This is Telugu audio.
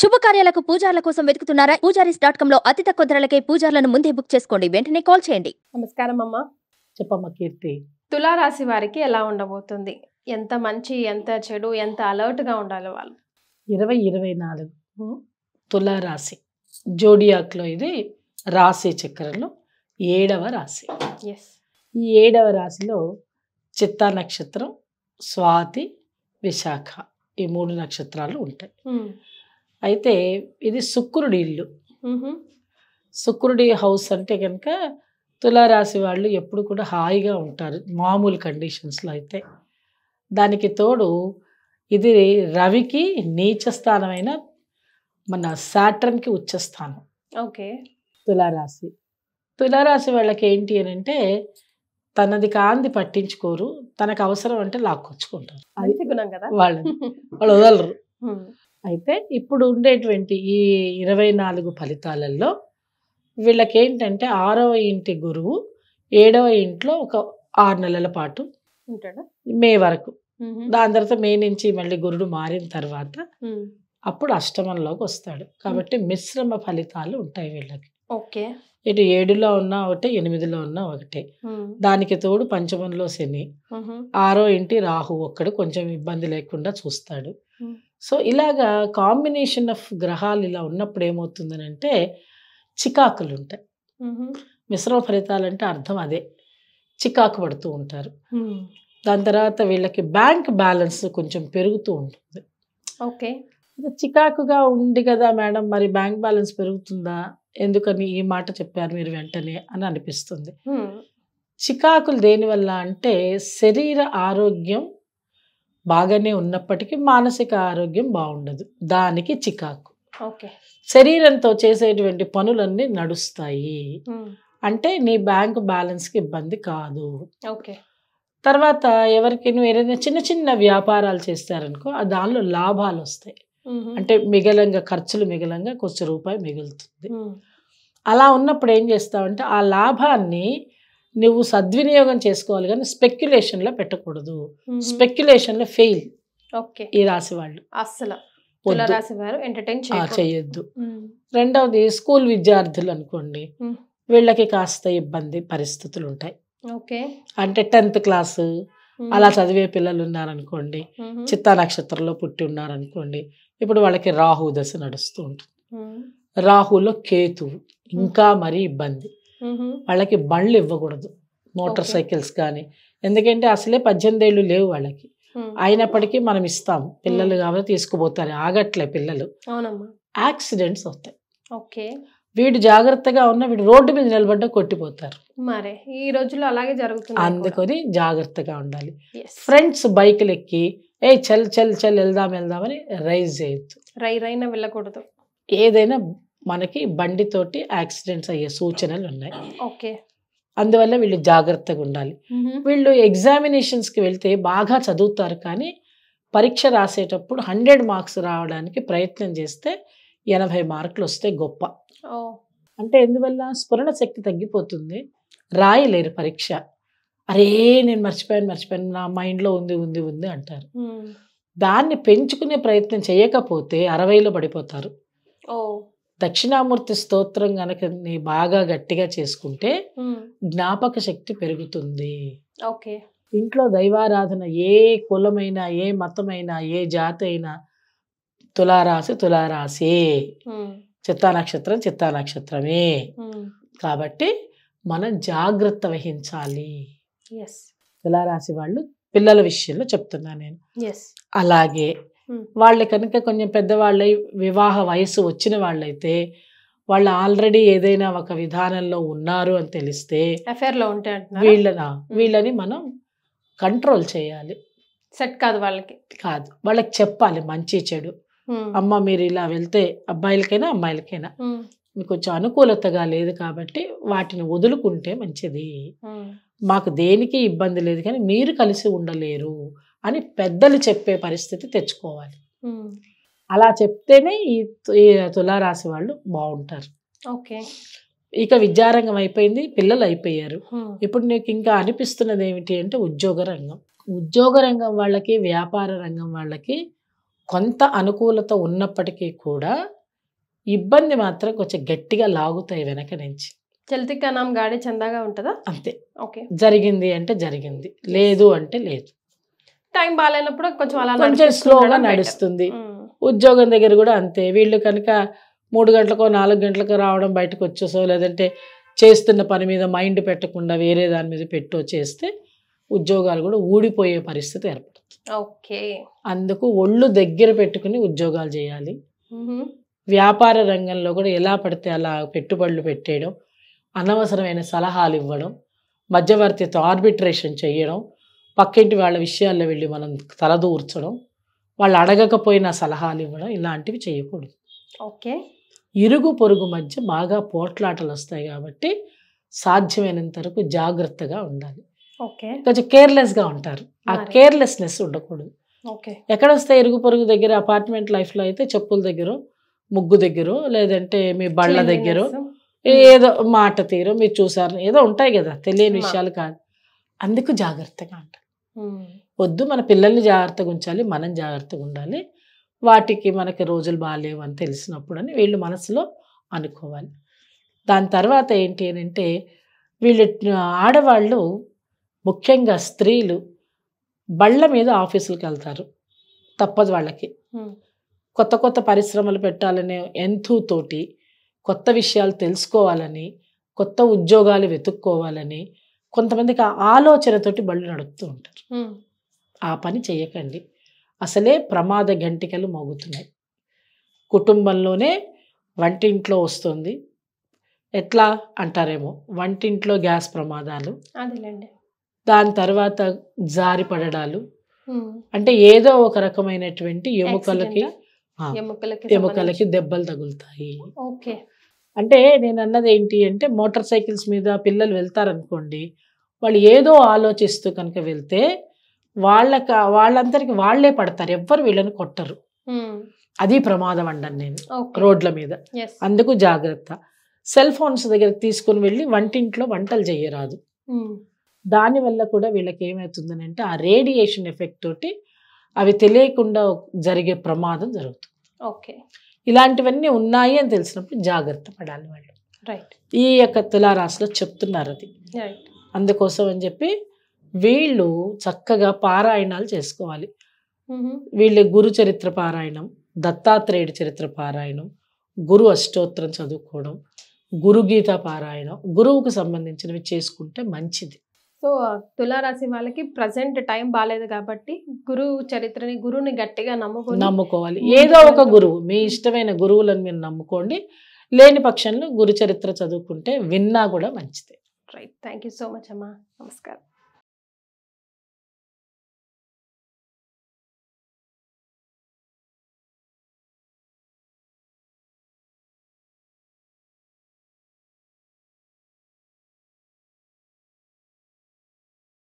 శుభకార్యాలకు పూజార్ల కోసం వెతుకుతున్నారా? పూజారీస్.com లో అతి తక్కువ ధరలకే పూజార్లను ముందే బుక్ చేసుకోండి. వెంటనే కాల్ చేయండి. నమస్కారం అమ్మ. చెప్పమ్మ కీర్తి. తులారాశి వారికి ఎలా ఉండబోతుంది? ఎంత మంచి, ఎంత చెడు, ఎంత అలర్ట్ గా ఉండాలి వాళ్ళు? 2024 తులారాశి జోడియాక్లో ఇది రాశి చక్రంలో 7వ రాశి. ఎస్. ఈ 7వ రాశిలో చిత్తా నక్షత్రం, స్వాతి, విశాఖ ఈ 3 నక్షత్రాలు ఉంటాయి. అయితే ఇది శుక్రుడి ఇల్లు. శుక్రుడి హౌస్ అంటే కనుక తులారాశి వాళ్ళు ఎప్పుడు కూడా హాయిగా ఉంటారు మామూలు కండిషన్స్లో. అయితే దానికి తోడు ఇది రవికి నీచ స్థానమైన మన సాటర్న్కి ఉచ్చ స్థానం. ఓకే. తులారాశి వాళ్ళకి ఏంటి అని అంటే తనది కాంది పట్టించుకోరు, తనకు అవసరం అంటే లాక్కొచ్చుకుంటారు. మంచి గుణం కదా వాళ్ళు వదలరు. అయితే ఇప్పుడు ఉండేటువంటి ఈ 24 ఫలితాలలో వీళ్ళకి ఏంటంటే 6వ ఇంటి గురువు 7వ ఇంట్లో ఒక 6 నెలల పాటు ఉంటాడు, మే వరకు. దాని తర్వాత మే నుంచి మళ్ళీ గురుడు మారిన తర్వాత అప్పుడు అష్టమంలోకి వస్తాడు. కాబట్టి మిశ్రమ ఫలితాలు ఉంటాయి వీళ్ళకి. ఓకే. ఇటు 7లో ఉన్నా ఒకటే, 8లో ఉన్నా ఒకటే. దానికి తోడు పంచమంలో శని, 6వ ఇంటి రాహు ఒక్కడు కొంచెం ఇబ్బంది లేకుండా చూస్తాడు. సో ఇలాగా కాంబినేషన్ ఆఫ్ గ్రహాలు ఇలా ఉన్నప్పుడు ఏమవుతుందని అంటే చికాకులు ఉంటాయి. మిశ్రమ ఫలితాలు అంటే అర్థం అదే, చికాకు పడుతూ ఉంటారు. దాని తర్వాత వీళ్ళకి బ్యాంక్ బ్యాలెన్స్ కొంచెం పెరుగుతూ ఉంటుంది. ఓకే. చికాకుగా ఉంది కదా మేడం, మరి బ్యాంక్ బ్యాలెన్స్ పెరుగుతుందా, ఎందుకని ఈ మాట చెప్పారు మీరు వెంటనే అని అనిపిస్తుంది. చికాకులు దేనివల్ల అంటే శరీర ఆరోగ్యం బాగానే ఉన్నప్పటికీ మానసిక ఆరోగ్యం బాగుండదు, దానికి చికాకు. ఓకే. శరీరంతో చేసేటువంటి పనులన్నీ నడుస్తాయి అంటే నీ బ్యాంక్ బ్యాలెన్స్కి ఇబ్బంది కాదు. ఓకే. తర్వాత ఎవరికి నువ్వు ఏదైనా చిన్న చిన్న వ్యాపారాలు చేస్తారనుకో దానిలో లాభాలు వస్తాయి. అంటే మిగలంగా ఖర్చులు మిగలంగా కొంచెం రూపాయి మిగులుతుంది. అలా ఉన్నప్పుడు ఏం చేస్తావంటే ఆ లాభాన్ని నువ్వు సద్వినియోగం చేసుకోవాలి, కానీ స్పెక్యులేషన్లో పెట్టకూడదు. స్పెక్యులేషన్లో ఫెయిల్. ఓకే. ఈ రాశి వాళ్ళు అస్సలు తులారాశి వారు ఎంటర్టైన్ చేయొద్దు. రెండవది స్కూల్ విద్యార్థులు అనుకోండి, వీళ్ళకి కాస్త ఇబ్బంది పరిస్థితులు ఉంటాయి. ఓకే. అంటే 10th క్లాసు అలా చదివే పిల్లలు ఉన్నారనుకోండి, చిత్తా నక్షత్రంలో పుట్టి ఉన్నారనుకోండి, ఇప్పుడు వాళ్ళకి రాహు దశ నడుస్తూ ఉంటుంది. రాహులో కేతువు ఇంకా మరీ ఇబ్బంది. వాళ్ళకి బండ్లు ఇవ్వకూడదు, మోటార్ సైకిల్స్ కానీ, ఎందుకంటే అసలే 18 ఏళ్ళు లేవు వాళ్ళకి. అయినప్పటికీ మనం ఇస్తాం, పిల్లలు కాబట్టి తీసుకుపోతారు, ఆగట్లే పిల్లలు. యాక్సిడెంట్స్ అవుతాయి. ఓకే. వీడు జాగ్రత్తగా ఉన్న వీడు రోడ్డు మీద నిలబడ్డా కొట్టిపోతారు. మరే ఈ రోజుల్లో అలాగే జరుగుతుంది, అందుకని జాగ్రత్తగా ఉండాలి. ఫ్రెండ్స్ బైకులు ఎక్కి చల్ చల్ చల్ వెళ్దామని రైజ్ చేయొద్దు, రైనా వెళ్ళకూడదు. ఏదైనా మనకి బండితోటి యాక్సిడెంట్స్ అయ్యే సూచనలు ఉన్నాయి. ఓకే. అందువల్ల వీళ్ళు జాగ్రత్తగా ఉండాలి. వీళ్ళు ఎగ్జామినేషన్స్కి వెళ్తే బాగా చదువుతారు, కానీ పరీక్ష రాసేటప్పుడు 100 మార్క్స్ రావడానికి ప్రయత్నం చేస్తే 80 మార్కులు వస్తే గొప్ప. అంటే ఎందువల్ల స్ఫురణ శక్తి తగ్గిపోతుంది, రాయలేరు పరీక్ష. అరే నేను మర్చిపోయాను నా మైండ్లో ఉంది అంటారు. దాన్ని పెంచుకునే ప్రయత్నం చేయకపోతే 60లో పడిపోతారు. దక్షిణామూర్తి స్తోత్రం కనుక నీ బాగా గట్టిగా చేసుకుంటే జ్ఞాపక శక్తి పెరుగుతుంది. ఓకే. ఇంట్లో దైవారాధన ఏ కులమైనా, ఏ మతమైనా, ఏ జాతి అయినా తులారాశి చిత్తా నక్షత్రమే. కాబట్టి మనం జాగ్రత్త వహించాలి. తులారాశి వాళ్ళు పిల్లల విషయంలో చెప్తున్నా నేను. అలాగే వాళ్ళు కనుక కొంచెం పెద్దవాళ్ళై వివాహ వయసు వచ్చిన వాళ్ళైతే, వాళ్ళు ఆల్రెడీ ఏదైనా ఒక విధానంలో ఉన్నారు అని తెలిస్తే వీళ్ళని మనం కంట్రోల్ చేయాలి. సెట్ కాదు వాళ్ళకి చెప్పాలి మంచి చెడు. అమ్మ మీరు ఇలా వెళ్తే అబ్బాయిలకైనా అమ్మాయిలకైనా మీకు కొంచెం అనుకూలతగా లేదు కాబట్టి వాటిని వదులుకుంటే మంచిది, మాకు దేనికి ఇబ్బంది లేదు, కానీ మీరు కలిసి ఉండలేరు అని పెద్దలు చెప్పే పరిస్థితి తెచ్చుకోవాలి. అలా చెప్తేనే ఈ తులారాశి వాళ్ళు బాగుంటారు. ఓకే. ఇక విద్యారంగం అయిపోయింది, పిల్లలు అయిపోయారు. ఇప్పుడు నీకు ఇంకా అనిపిస్తున్నది ఏమిటి అంటే ఉద్యోగ రంగం వాళ్ళకి, వ్యాపార రంగం వాళ్ళకి కొంత అనుకూలత ఉన్నప్పటికీ కూడా ఇబ్బంది మాత్రం కొంచెం గట్టిగా లాగుతాయి వెనక నుంచి. చల్తీ కా నామ్ గాడి చందాగా ఉంటుందా? అంతే. ఓకే. జరిగింది అంటే జరిగింది, లేదు అంటే లేదు. టైం బాగాలేనప్పుడు కొంచెం అలా కొంచెం స్లోగా నడుస్తుంది. ఉద్యోగం దగ్గర కూడా అంతే. వీళ్ళు కనుక 3 గంటలకో 4 గంటలకో రావడం, బయటకు వచ్చేసో, లేదంటే చేస్తున్న పని మీద మైండ్ పెట్టకుండా వేరే దాని మీద పెట్టో చేస్తే ఉద్యోగాలు కూడా ఊడిపోయే పరిస్థితి ఏర్పడుతుంది. ఓకే. అందుకు ఒళ్ళు దగ్గర పెట్టుకుని ఉద్యోగాలు చేయాలి. వ్యాపార రంగంలో కూడా ఎలా పడితే అలా పెట్టుబడులు పెట్టేయడం, అనవసరమైన సలహాలు ఇవ్వడం, మధ్యవర్తితో ఆర్బిట్రేషన్ చేయడం, పక్కింటి వాళ్ళ విషయాల్లో వెళ్ళి మనం తలదూర్చడం, వాళ్ళు అడగకపోయినా సలహాలు ఇవ్వడం, ఇలాంటివి చేయకూడదు. ఓకే. ఇరుగు పొరుగు మధ్య బాగా పోట్లాటలు వస్తాయి కాబట్టి సాధ్యమైనంత వరకు జాగ్రత్తగా ఉండాలి. ఓకే. కొంచెం కేర్లెస్గా ఉంటారు. ఆ కేర్లెస్నెస్ ఉండకూడదు. ఓకే. ఎక్కడ వస్తాయి ఇరుగు పొరుగు దగ్గర? అపార్ట్మెంట్ లైఫ్లో అయితే చెప్పుల దగ్గర, ముగ్గు దగ్గర, లేదంటే మీ బళ్ళ దగ్గర ఏదో మాట తీరు మీరు చూసారు ఏదో ఉంటాయి కదా, తెలియని విషయాలు కాదు. అందుకు జాగ్రత్తగా ఉంటారు. వద్దు, మన పిల్లల్ని జాగ్రత్తగా ఉంచాలి, మనం జాగ్రత్తగా ఉండాలి. వాటికి మనకి రోజులు బాగాలేవు అని తెలిసినప్పుడు అని వీళ్ళు మనసులో అనుకోవాలి. దాని తర్వాత ఏంటి అని అంటే, వీళ్ళు ఆడవాళ్ళు ముఖ్యంగా స్త్రీలు బళ్ళ మీద ఆఫీసులకు వెళ్తారు. తప్పదు వాళ్ళకి. కొత్త కొత్త పరిశ్రమలు పెట్టాలనే ఎంతోతోటి, కొత్త విషయాలు తెలుసుకోవాలని, కొత్త ఉద్యోగాలు వెతుక్కోవాలని, కొంతమందికి ఆ ఆలోచనతోటి బళ్ళు నడుపుతూ ఉంటారు. ఆ పని చేయకండి. అసలే ప్రమాద గంటికలు మోగుతున్నాయి. కుటుంబంలోనే వంటింట్లో వస్తుంది. ఎట్లా అంటారేమో, వంటింట్లో గ్యాస్ ప్రమాదాలు, దాని తర్వాత జారి పడడాలు, అంటే ఏదో ఒక రకమైనటువంటి ఎముకలకి దెబ్బలు తగులుతాయి. అంటే నేను అన్నది ఏంటి అంటే, మోటార్ సైకిల్స్ మీద పిల్లలు వెళ్తారనుకోండి, వాళ్ళు ఏదో ఆలోచిస్తూ కనుక వెళ్తే వాళ్ళందరికి వాళ్లే పడతారు, ఎవ్వరు వీళ్ళని కొట్టరు. అది ప్రమాదం అంటాను నేను రోడ్ల మీద. అందుకు జాగ్రత్త. సెల్ ఫోన్స్ దగ్గర తీసుకుని వెళ్ళి వంటింట్లో వంటలు చేయరాదు. దానివల్ల కూడా వీళ్ళకి ఏమవుతుందని అంటే, ఆ రేడియేషన్ ఎఫెక్ట్ తోటి అవి తెలియకుండా జరిగే ప్రమాదం జరుగుతుంది. ఇలాంటివన్నీ ఉన్నాయి అని తెలిసినప్పుడు జాగ్రత్త పడాలి వాళ్ళు. ఈ యొక్క తులారాశిలో చెప్తున్నారు అది. అందుకోసం అని చెప్పి వీళ్ళు చక్కగా పారాయణాలు చేసుకోవాలి. వీళ్ళు గురు చరిత్ర పారాయణం, దత్తాత్రేయుడి చరిత్ర పారాయణం, గురు అష్టోత్తరం చదువుకోవడం, గురు గీత పారాయణం, గురువుకు సంబంధించినవి చేసుకుంటే మంచిది. సో తులారాశి వాళ్ళకి ప్రజెంట్ టైం బాగాలేదు కాబట్టి గురువు చరిత్రని, గురువుని గట్టిగా నమ్ముకోవాలి. ఏదో ఒక గురువు, మీ ఇష్టమైన గురువులను మీరు నమ్ముకోండి. లేని పక్షంలో గురు చరిత్ర చదువుకుంటే విన్నా కూడా మంచిదే. Right. Thank you so much అమ్మా. నమస్కారం.